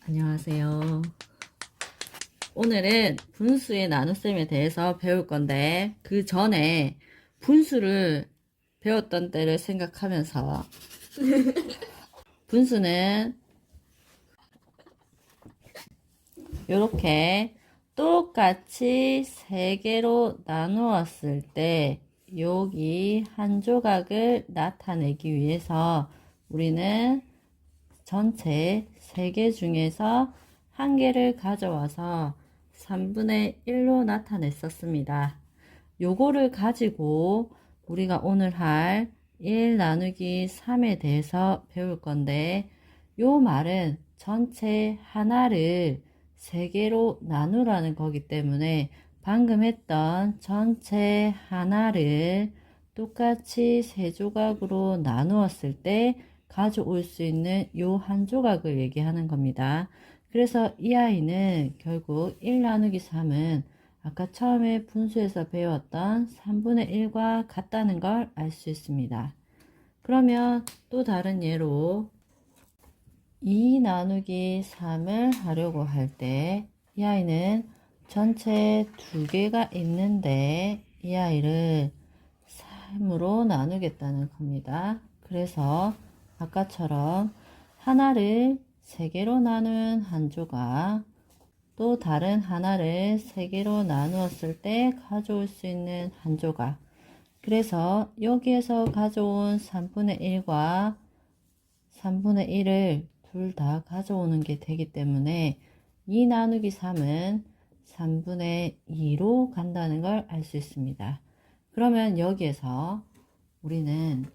안녕하세요. 오늘은 분수의 나눗셈에 대해서 배울 건데, 그 전에 분수를 배웠던 때를 생각하면서, 분수는 이렇게 똑같이 3개로 나누었을 때 여기 한 조각을 나타내기 위해서 우리는 전체 3개 중에서 한 개를 가져와서 3분의 1로 나타냈었습니다. 요거를 가지고 우리가 오늘 할 1 나누기 3에 대해서 배울 건데, 요 말은 전체 하나를 3개로 나누라는 거기 때문에 방금 했던 전체 하나를 똑같이 3조각으로 나누었을 때 가져올 수 있는 요 한 조각을 얘기하는 겁니다. 그래서 이 아이는 결국 1 나누기 3은 아까 처음에 분수에서 배웠던 3분의 1과 같다는 걸 알 수 있습니다. 그러면 또 다른 예로 2 나누기 3을 하려고 할 때 이 아이는 전체 2개가 있는데 이 아이를 3으로 나누겠다는 겁니다. 그래서 아까처럼 하나를 3개로 나눈 한 조각, 또 다른 하나를 3개로 나누었을 때 가져올 수 있는 한 조각. 그래서 여기에서 가져온 3분의 1과 3분의 1을 둘 다 가져오는 게 되기 때문에 2 나누기 3은 3분의 2로 간다는 걸 알 수 있습니다. 그러면 여기에서 우리는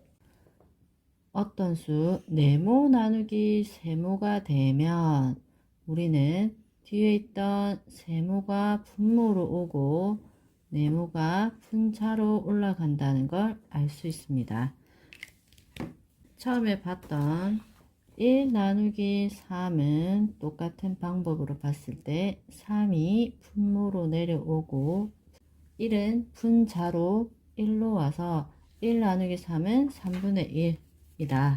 어떤 수 네모 나누기 세모가 되면 우리는 뒤에 있던 세모가 분모로 오고 네모가 분자로 올라간다는 걸 알 수 있습니다. 처음에 봤던 1 나누기 3은 똑같은 방법으로 봤을 때 3이 분모로 내려오고 1은 분자로 1로 와서 1 나누기 3은 3분의 1이다.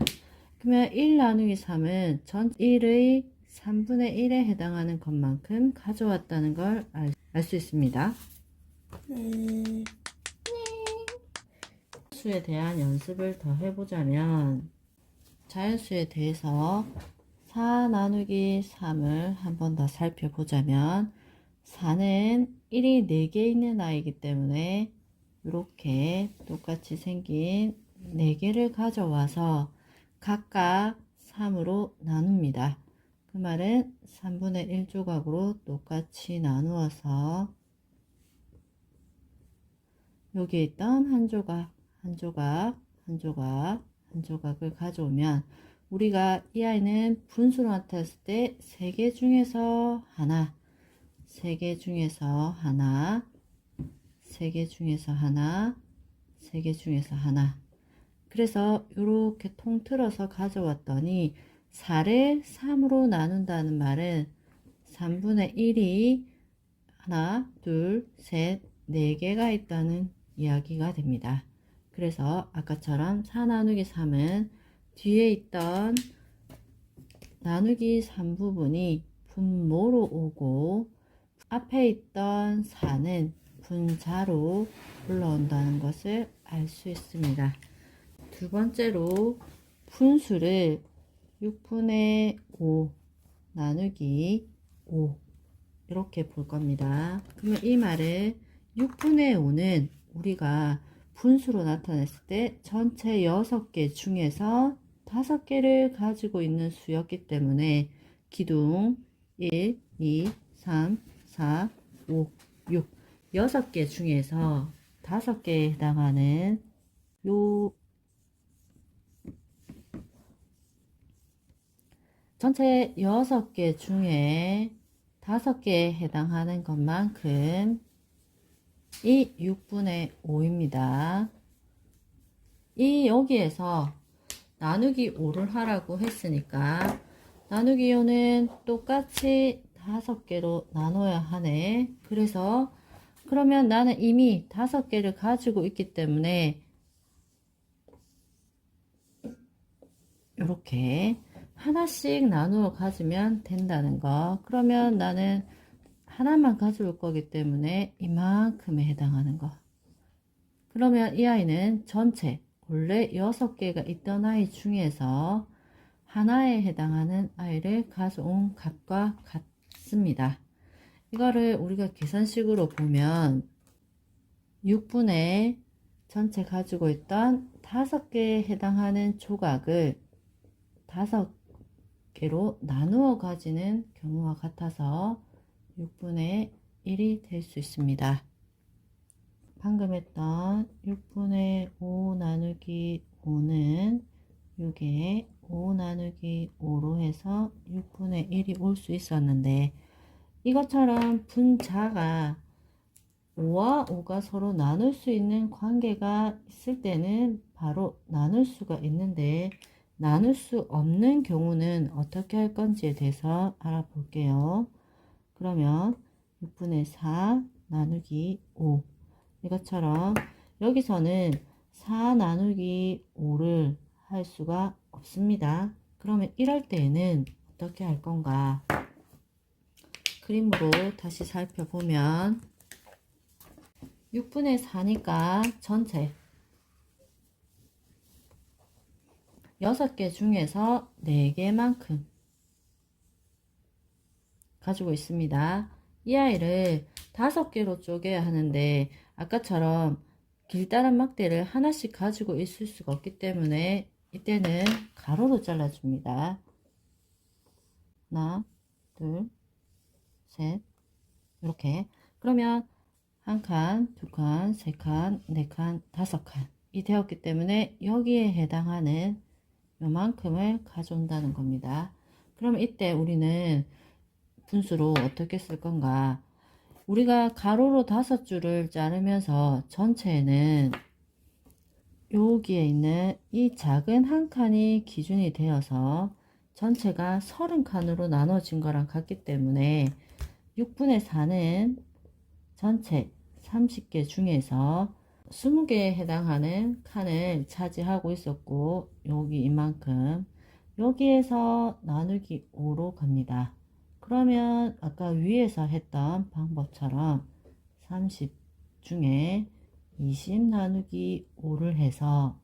그러면 1 나누기 3은 전 1의 3분의 1에 해당하는 것만큼 가져왔다는 걸 알 수 있습니다. 수에 대한 연습을 더 해보자면 자연수에 대해서 4 나누기 3을 한 번 더 살펴보자면 4는 1이 4개 있는 아이이기 때문에 이렇게 똑같이 생긴 4개를 가져와서 각각 3으로 나눕니다. 그 말은 3분의 1 조각으로 똑같이 나누어서 여기에 있던 한 조각, 한 조각, 한 조각, 한 조각을 가져오면 우리가 이 아이는 분수로 나타났을 때 3개 중에서 하나, 3개 중에서 하나, 3개 중에서 하나, 3개 중에서 하나. 그래서 이렇게 통틀어서 가져왔더니 4를 3으로 나눈다는 말은 3분의 1이 하나, 둘, 셋, 4개가 있다는 이야기가 됩니다. 그래서 아까처럼 4 나누기 3은 뒤에 있던 나누기 3 부분이 분모로 오고 앞에 있던 4는 분자로 올라온다는 것을 알 수 있습니다. 두 번째로 분수를 6분의 5 나누기 5 이렇게 볼 겁니다. 그러면 이 말은 6분의 5는 우리가 분수로 나타냈을 때 전체 6개 중에서 5개를 가지고 있는 수였기 때문에 기둥 1, 2, 3, 4, 5, 6 6개 중에서 5개에 해당하는 요 전체 6개 중에 5개에 해당하는 것만큼 이 6분의 5입니다. 이 여기에서 나누기 5를 하라고 했으니까 나누기 5는 똑같이 5개로 나눠야 하네. 그래서 그러면 나는 이미 5개를 가지고 있기 때문에 이렇게 하나씩 나누어 가지면 된다는 거. 그러면 나는 하나만 가져올 거기 때문에 이만큼에 해당하는 거. 그러면 이 아이는 전체 원래 6개가 있던 아이 중에서 하나에 해당하는 아이를 가져온 값과 같습니다. 이거를 우리가 계산식으로 보면 6분의 전체 가지고 있던 5개에 해당하는 조각을 5개로 나누어 가지는 경우와 같아서 6분의 1이 될 수 있습니다. 방금 했던 6분의 5 나누기 5는 6에 5 나누기 5로 해서 6분의 1이 올 수 있었는데, 이것처럼 분자가 5와 5가 서로 나눌 수 있는 관계가 있을 때는 바로 나눌 수가 있는데, 나눌 수 없는 경우는 어떻게 할 건지에 대해서 알아볼게요. 그러면 6분의 4 나누기 5, 이것처럼 여기서는 4 나누기 5를 할 수가 없습니다. 그러면 이럴 때에는 어떻게 할 건가? 그림으로 다시 살펴보면 6분의 4니까 전체 6개 중에서 4개만큼 가지고 있습니다. 이 아이를 5개로 쪼개야 하는데 아까처럼 길다란 막대를 하나씩 가지고 있을 수가 없기 때문에 이때는 가로로 잘라줍니다. 하나, 둘, 셋, 이렇게. 그러면 한 칸, 두 칸, 세 칸, 네 칸, 5칸이 되었기 때문에 여기에 해당하는 요만큼을 가져온다는 겁니다. 그러면 이때 우리는 분수로 어떻게 쓸 건가? 우리가 가로로 5줄을 자르면서 전체에는 여기에 있는 이 작은 한 칸이 기준이 되어서 전체가 30칸으로 나눠진 거랑 같기 때문에 6분의 4는 전체 30개 중에서 20개에 해당하는 칸을 차지하고 있었고, 여기 이만큼, 여기에서 나누기 5로 갑니다. 그러면 아까 위에서 했던 방법처럼 30 중에 20 나누기 5를 해서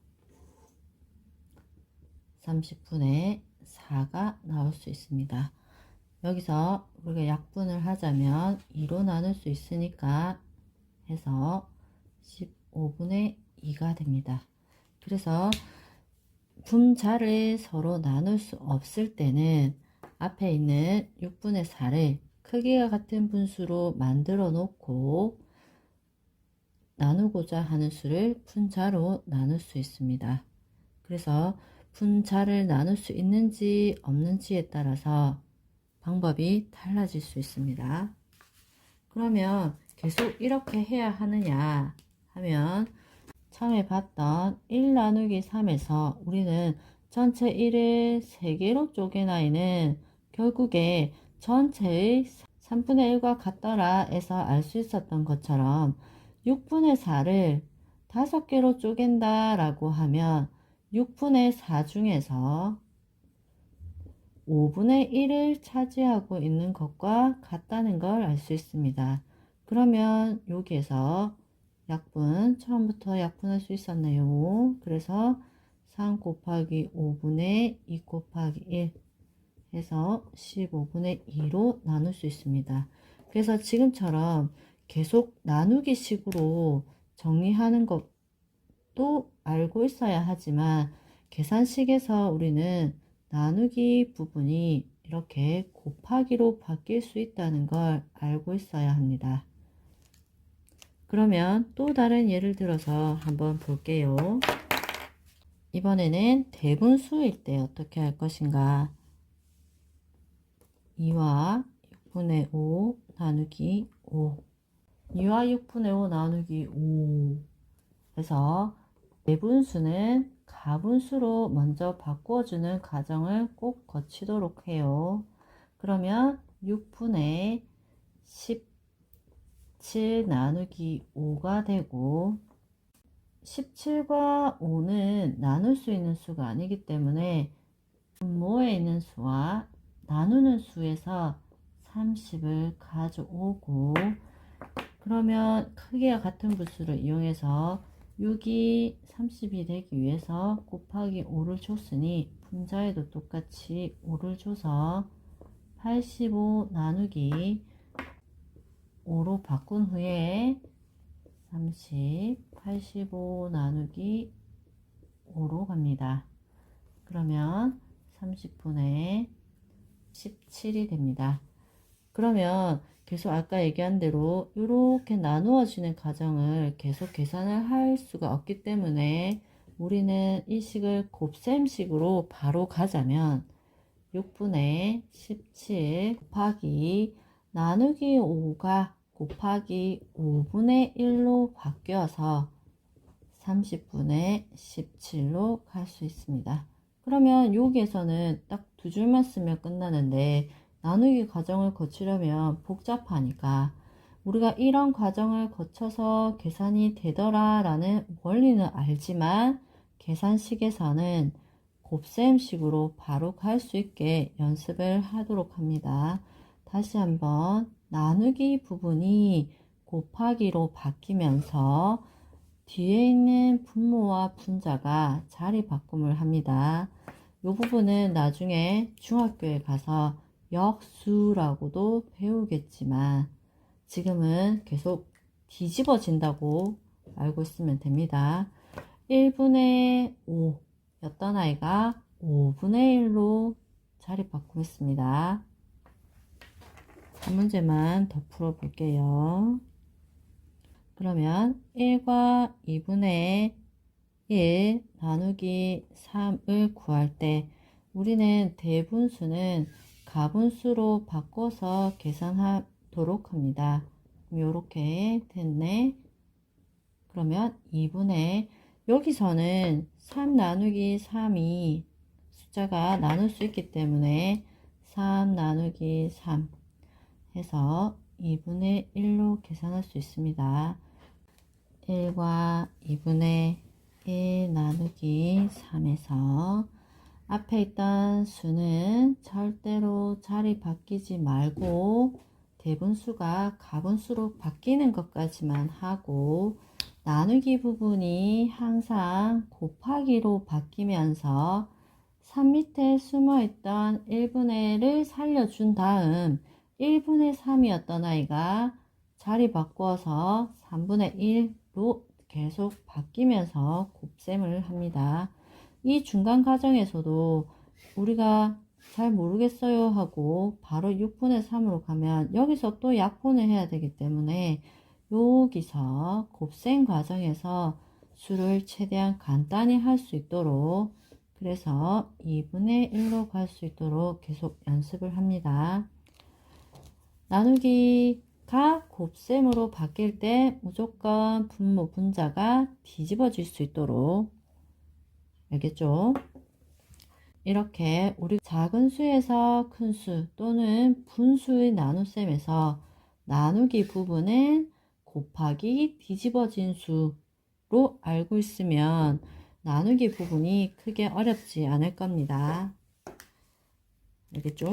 30분의 4가 나올 수 있습니다. 여기서 우리가 약분을 하자면 2로 나눌 수 있으니까 해서 15분의 2가 됩니다. 그래서 분자를 서로 나눌 수 없을 때는 앞에 있는 6분의 4를 크기가 같은 분수로 만들어 놓고 나누고자 하는 수를 분자로 나눌 수 있습니다. 그래서 분자를 나눌 수 있는지 없는지에 따라서 방법이 달라질 수 있습니다. 그러면 계속 이렇게 해야 하느냐 하면 처음에 봤던 1 나누기 3에서 우리는 전체 1을 3개로 쪼개나이는 결국에 전체의 3분의 1과 같더라 에서 알 수 있었던 것처럼 6분의 4를 5개로 쪼갠다 라고 하면 6분의 4 중에서 5분의 1을 차지하고 있는 것과 같다는 걸 알 수 있습니다. 그러면 여기에서 약분, 처음부터 약분할 수 있었네요. 그래서 3 곱하기 5분의 2 곱하기 1 해서 15분의 2로 나눌 수 있습니다. 그래서 지금처럼 계속 나누기 식으로 정리하는 것도 알고 있어야 하지만 계산식에서 우리는 나누기 부분이 이렇게 곱하기로 바뀔 수 있다는 걸 알고 있어야 합니다. 그러면 또 다른 예를 들어서 한번 볼게요. 이번에는 대분수일 때 어떻게 할 것인가? 2와 6분의 5 나누기 5, 2와 6분의 5 나누기 5 해서 대분수는 가분수로 먼저 바꿔주는 과정을 꼭 거치도록 해요. 그러면 6분의 17 나누기 5가 되고, 17과 5는 나눌 수 있는 수가 아니기 때문에 분모에 있는 수와 나누는 수에서 30을 가져오고, 그러면 크기가 같은 부수를 이용해서 6이 30이 되기 위해서 곱하기 5를 줬으니 분자에도 똑같이 5를 줘서 85 나누기 5로 바꾼 후에 30, 85 나누기 5로 갑니다. 그러면 30분의 17이 됩니다. 그러면 계속 아까 얘기한 대로 이렇게 나누어지는 과정을 계속 계산을 할 수가 없기 때문에 우리는 이 식을 곱셈식으로 바로 가자면 6분의 17 곱하기 나누기 5가 곱하기 5분의 1로 바뀌어서 30분의 17로 갈 수 있습니다. 그러면 여기에서는 딱 두 줄만 쓰면 끝나는데 나누기 과정을 거치려면 복잡하니까 우리가 이런 과정을 거쳐서 계산이 되더라 라는 원리는 알지만 계산식에서는 곱셈식으로 바로 갈 수 있게 연습을 하도록 합니다. 다시 한번 나누기 부분이 곱하기로 바뀌면서 뒤에 있는 분모와 분자가 자리 바꿈을 합니다. 이 부분은 나중에 중학교에 가서 역수라고도 배우겠지만 지금은 계속 뒤집어진다고 알고 있으면 됩니다. 1분의 5 였던 아이가 5분의 1로 자리 바꾸겠습니다. 한 문제만 더 풀어볼게요. 그러면 1과 2분의 1 나누기 3을 구할 때 우리는 대분수는 가분수로 바꿔서 계산하도록 합니다. 이렇게 됐네. 그러면 2분의 여기서는 3 나누기 3이 숫자가 나눌 수 있기 때문에 3 나누기 3 해서 2분의 1로 계산할 수 있습니다. 1과 2분의 1 나누기 3에서 앞에 있던 수는 절대로 자리 바뀌지 말고 대분수가 가분수로 바뀌는 것까지만 하고 나누기 부분이 항상 곱하기로 바뀌면서 3 밑에 숨어있던 1분의 1을 살려준 다음 1분의 3이었던 아이가 자리 바꾸어서 3분의 1로 계속 바뀌면서 곱셈을 합니다. 이 중간 과정에서도 우리가 잘 모르겠어요 하고 바로 6분의 3으로 가면 여기서 또 약분을 해야 되기 때문에 여기서 곱셈 과정에서 수를 최대한 간단히 할 수 있도록 그래서 2분의 1로 갈 수 있도록 계속 연습을 합니다. 나누기가 곱셈으로 바뀔 때 무조건 분모 분자가 뒤집어질 수 있도록 알겠죠? 이렇게 우리 작은 수에서 큰 수 또는 분수의 나눗셈에서 나누기 부분은 곱하기 뒤집어진 수로 알고 있으면 나누기 부분이 크게 어렵지 않을 겁니다. 알겠죠?